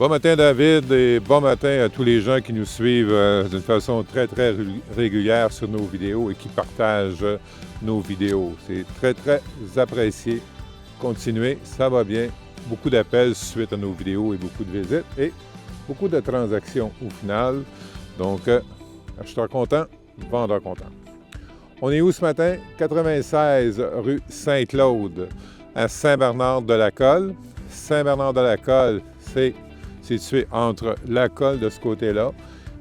Bon matin David et bon matin à tous les gens qui nous suivent d'une façon très régulière sur nos vidéos et qui partagent nos vidéos. C'est très apprécié. Continuez, ça va bien. Beaucoup d'appels suite à nos vidéos et beaucoup de visites et beaucoup de transactions au final. Donc, acheteur content, vendeur content. On est où ce matin? 96 rue Saint-Claude à Saint-Bernard-de-la-Colle. Saint-Bernard-de-la-Colle, c'est situé entre la colle de ce côté-là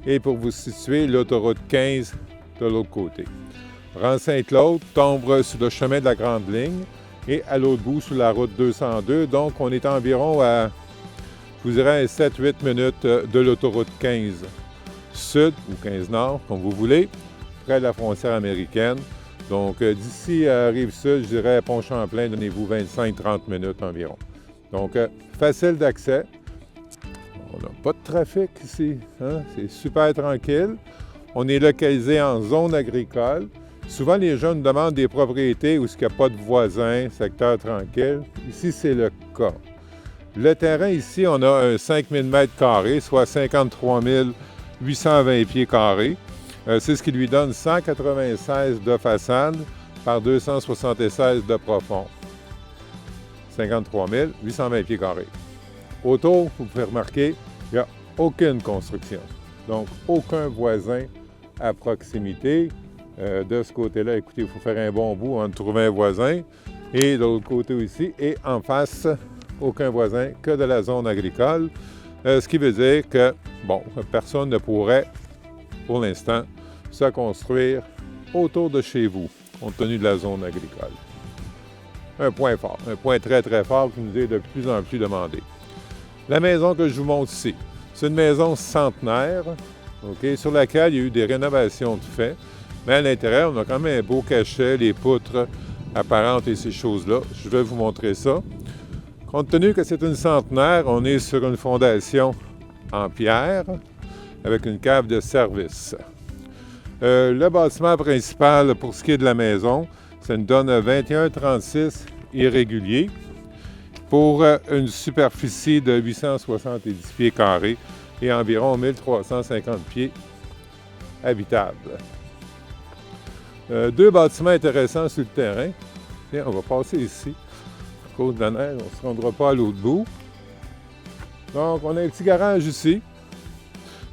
et pour vous situer, l'autoroute 15 de l'autre côté. Rang Saint-Claude tombe sur le chemin de la Grande Ligne et à l'autre bout, sur la route 202. Donc, on est environ à, je vous dirais, 7-8 minutes de l'autoroute 15 sud ou 15 nord, comme vous voulez, près de la frontière américaine. Donc, d'ici à Rive-Sud, je dirais à Pont-Champlain, donnez-vous 25-30 minutes environ. Donc, facile d'accès. On n'a pas de trafic ici, hein? C'est super tranquille. On est localisé en zone agricole. Souvent, les gens nous demandent des propriétés où il n'y a pas de voisins, secteur tranquille. Ici, c'est le cas. Le terrain ici, on a un 5000 m², soit 53 820 pieds carrés. C'est ce qui lui donne 196 de façade par 276 de profond. 53 820 pieds carrés. Autour, vous pouvez remarquer, il n'y a aucune construction. Donc, aucun voisin à proximité. De ce côté-là, écoutez, il faut faire un bon bout avant de trouver un voisin. Et de l'autre côté aussi, et en face, aucun voisin que de la zone agricole. Ce qui veut dire que, bon, personne ne pourrait, pour l'instant, se construire autour de chez vous, compte tenu de la zone agricole. Un point fort, un point très fort qui nous est de plus en plus demandé. La maison que je vous montre ici, c'est une maison centenaire, okay, sur laquelle il y a eu des rénovations de fait. Mais à l'intérieur, on a quand même un beau cachet, les poutres apparentes et ces choses-là. Je vais vous montrer ça. Compte tenu que c'est une centenaire, on est sur une fondation en pierre avec une cave de service. Le bâtiment principal, pour ce qui est de la maison, ça nous donne 21,36 irrégulier pour une superficie de 870 pieds carrés et environ 1350 pieds habitables. Deux bâtiments intéressants sur le terrain. Tiens, on va passer ici. À cause de la neige, on ne se rendra pas à l'autre bout. Donc, on a un petit garage ici.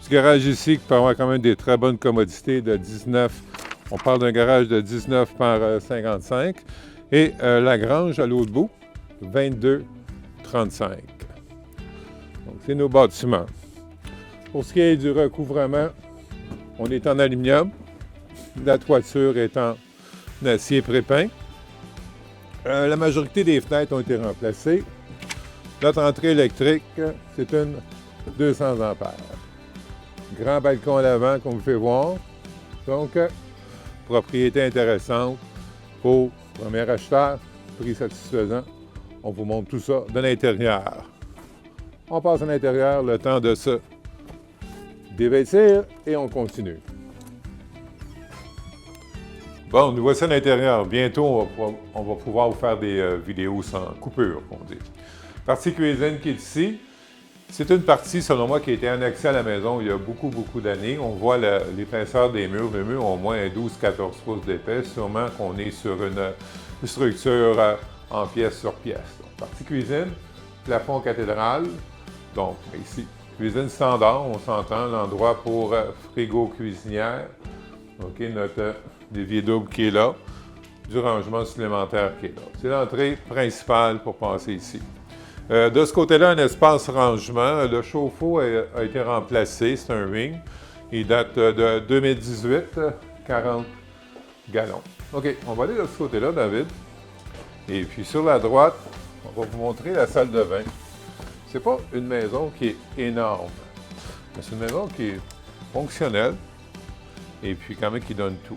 Petit garage ici qui peut avoir quand même des très bonnes commodités de 19. On parle d'un garage de 19 par 55. Et la grange à l'autre bout, 22,35. Donc, c'est nos bâtiments. Pour ce qui est du recouvrement, on est en aluminium. La toiture est en acier prépeint. La majorité des fenêtres ont été remplacées. Notre entrée électrique, c'est une 200 ampères. Grand balcon à l'avant, comme vous pouvez voir. Donc, propriété intéressante pour premier acheteur, prix satisfaisant. On vous montre tout ça de l'intérieur. On passe à l'intérieur, le temps de se dévêtir et on continue. Bon, nous voici à l'intérieur. Bientôt, on va pouvoir vous faire des vidéos sans coupure, on dit. Partie cuisine qui est ici. C'est une partie, selon moi, qui a été annexée à la maison il y a beaucoup d'années. On voit l'épaisseur des murs. Les murs ont au moins 12-14 pouces d'épais. Sûrement qu'on est sur une structure en pièce sur pièce. Donc, partie cuisine, plafond cathédrale. Donc, ici, cuisine standard, on s'entend, l'endroit pour frigo cuisinière. OK, notre dévier double qui est là, du rangement supplémentaire qui est là. C'est l'entrée principale pour passer ici. De ce côté-là, un espace rangement. Le chauffe-eau a été remplacé, c'est un ring. Il date de 2018, 40 gallons. OK, on va aller de ce côté-là, David. Et puis sur la droite, on va vous montrer la salle de bain. C'est pas une maison qui est énorme, mais c'est une maison qui est fonctionnelle et puis quand même qui donne tout.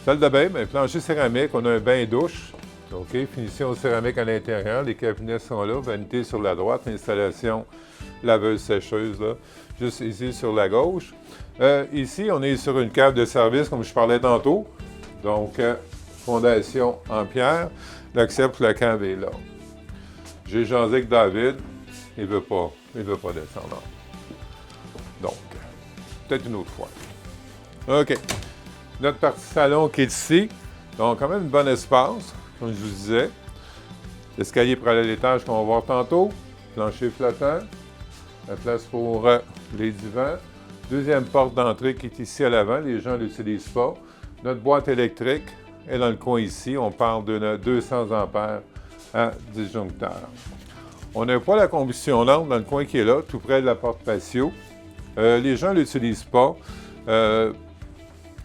Salle de bain, bien, plancher céramique, on a un bain-douche. OK, finition céramique à l'intérieur, les cabinets sont là, vanité sur la droite, installation laveuse-sécheuse, là, juste ici sur la gauche. Ici, on est sur une cave de service, comme je parlais tantôt. Donc, fondation en pierre, l'accès pour la cave est là. J'ai jasé avec David, il veut pas descendre. Donc, peut-être une autre fois. OK. Notre partie salon qui est ici. Donc, quand même un bon espace, comme je vous disais. L'escalier pour aller à l'étage qu'on va voir tantôt. Plancher flottant. La place pour les divans. Deuxième porte d'entrée qui est ici à l'avant. Les gens ne l'utilisent pas. Notre boîte électrique est dans le coin ici. On parle de 200 ampères à disjoncteur. On a pas la combustion lente dans le coin qui est là, tout près de la porte patio. Les gens ne l'utilisent pas.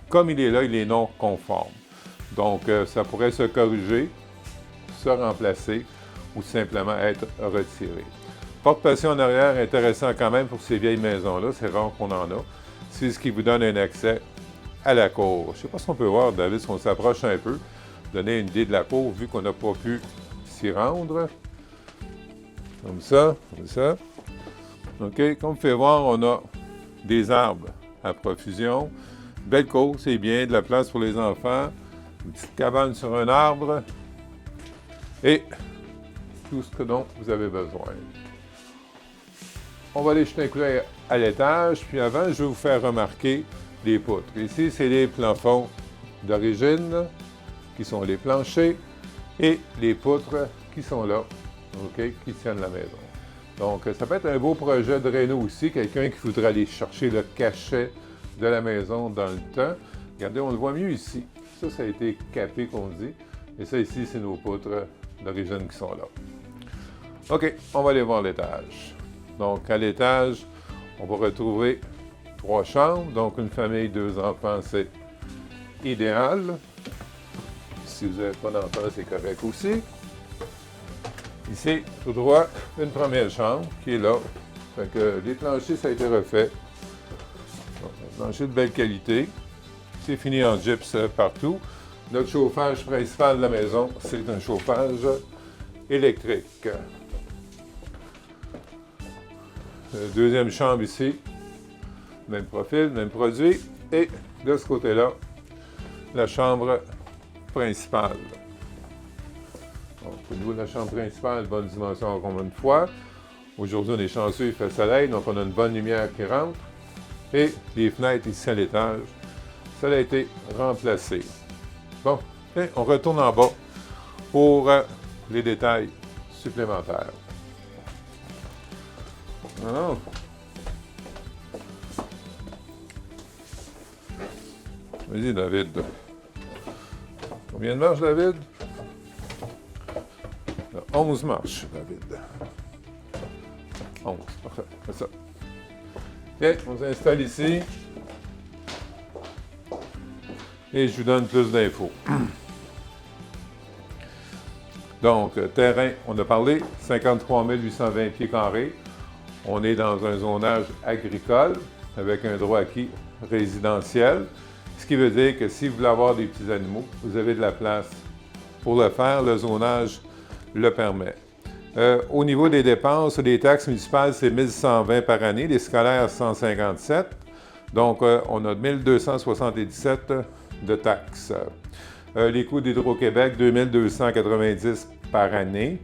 Comme il est là, il est non conforme. Donc, ça pourrait se corriger, se remplacer ou simplement être retiré. Porte patio en arrière, intéressant quand même pour ces vieilles maisons-là. C'est rare qu'on en a. C'est ce qui vous donne un accès à la cour. Je ne sais pas si on peut voir, David, si on s'approche un peu, donner une idée de la cour, vu qu'on n'a pas pu s'y rendre. Comme ça, comme ça. OK, comme vous pouvez voir, on a des arbres à profusion. Belle cour, c'est bien, de la place pour les enfants. Une petite cabane sur un arbre. Et tout ce dont vous avez besoin. On va aller jeter un coup d'œil à l'étage. Puis avant, je vais vous faire remarquer les poutres. Ici, c'est les plafonds d'origine, qui sont les planchers, et les poutres qui sont là, OK, qui tiennent la maison. Donc, ça peut être un beau projet de réno aussi, quelqu'un qui voudrait aller chercher le cachet de la maison dans le temps. Regardez, on le voit mieux ici. Ça a été capé, qu'on dit. Et ça, ici, c'est nos poutres d'origine qui sont là. OK, on va aller voir l'étage. Donc, à l'étage, on va retrouver 3 chambres. Donc, une famille, 2 enfants, c'est idéal. Si vous n'avez pas d'enfants, c'est correct aussi. Ici, tout droit, une première chambre qui est là. Fait que les planchers, ça a été refait. Donc, un plancher de belle qualité. C'est fini en gyps partout. Notre chauffage principal de la maison, c'est un chauffage électrique. Deuxième chambre ici, même profil, même produit. Et de ce côté-là, la chambre principale. Donc, au niveau de la chambre principale, bonne dimension encore une fois. Aujourd'hui, on est chanceux, il fait soleil, donc on a une bonne lumière qui rentre. Et les fenêtres ici à l'étage, ça a été remplacé. Bon, et on retourne en bas pour les détails supplémentaires. Alors, vas-y, David. Combien de marches, David? 11 marches, David. 11, parfait, c'est ça. OK, on s'installe ici. Et je vous donne plus d'infos. Donc, terrain, on a parlé, 53 820 pieds carrés. On est dans un zonage agricole avec un droit acquis résidentiel. Ce qui veut dire que si vous voulez avoir des petits animaux, vous avez de la place pour le faire. Le zonage le permet. Au niveau des dépenses, des taxes municipales, c'est 1120 par année, les scolaires 157. Donc, on a 1277 de taxes. Les coûts d'Hydro-Québec, 2290 par année.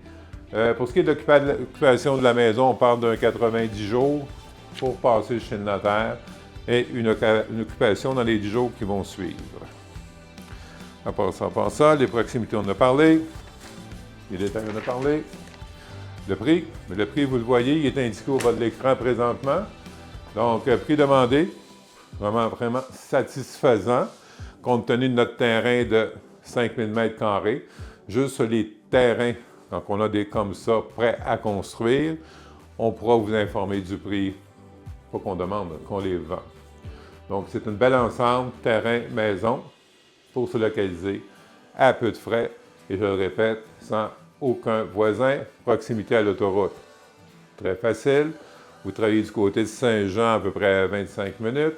Pour ce qui est de l'occupation de la maison, on parle d'un 90 jours pour passer chez le notaire et une occupation dans les 10 jours qui vont suivre. À part ça, les proximités, on a parlé. Les détails, on a parlé. Le prix, vous le voyez, il est indiqué au bas de l'écran présentement. Donc, prix demandé, vraiment satisfaisant, compte tenu de notre terrain de 5000 m². Juste sur les terrains, quand on a des comme ça, prêts à construire, on pourra vous informer du prix, pas qu'on demande, qu'on les vend. Donc, c'est une belle ensemble, terrain, maison, pour se localiser à peu de frais, et je le répète, sans aucun voisin, proximité à l'autoroute. Très facile. Vous travaillez du côté de Saint-Jean à peu près à 25 minutes,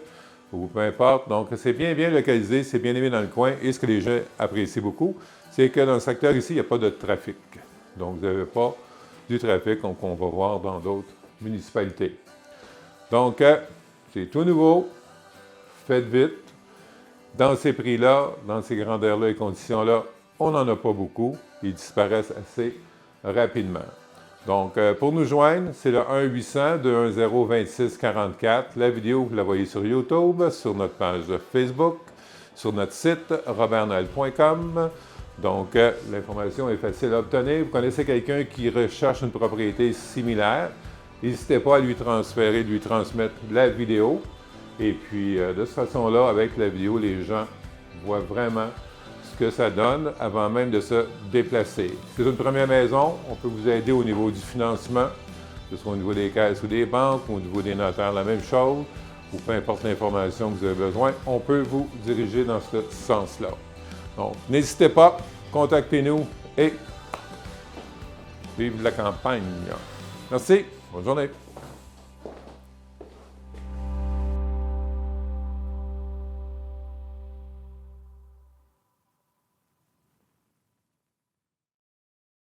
ou peu importe. Donc, c'est bien localisé, c'est bien aimé dans le coin. Et ce que les gens apprécient beaucoup, c'est que dans le secteur ici, il n'y a pas de trafic. Donc, vous n'avez pas du trafic qu'on va voir dans d'autres municipalités. Donc, c'est tout nouveau. Faites vite. Dans ces prix-là, dans ces grandeurs-là et conditions-là, on n'en a pas beaucoup. Ils disparaissent assez rapidement. Donc, pour nous joindre, c'est le 1-800-210-2644. La vidéo, vous la voyez sur YouTube, sur notre page Facebook, sur notre site robertnoël.com. Donc, l'information est facile à obtenir. Vous connaissez quelqu'un qui recherche une propriété similaire, n'hésitez pas à lui transférer, lui transmettre la vidéo. Et puis, de cette façon-là, avec la vidéo, les gens voient vraiment ce que ça donne avant même de se déplacer. Si c'est une première maison, on peut vous aider au niveau du financement, que ce soit au niveau des caisses ou des banques, au niveau des notaires, la même chose, ou peu importe l'information que vous avez besoin, on peut vous diriger dans ce sens-là. Donc, n'hésitez pas, contactez-nous et vive la campagne. Merci, bonne journée.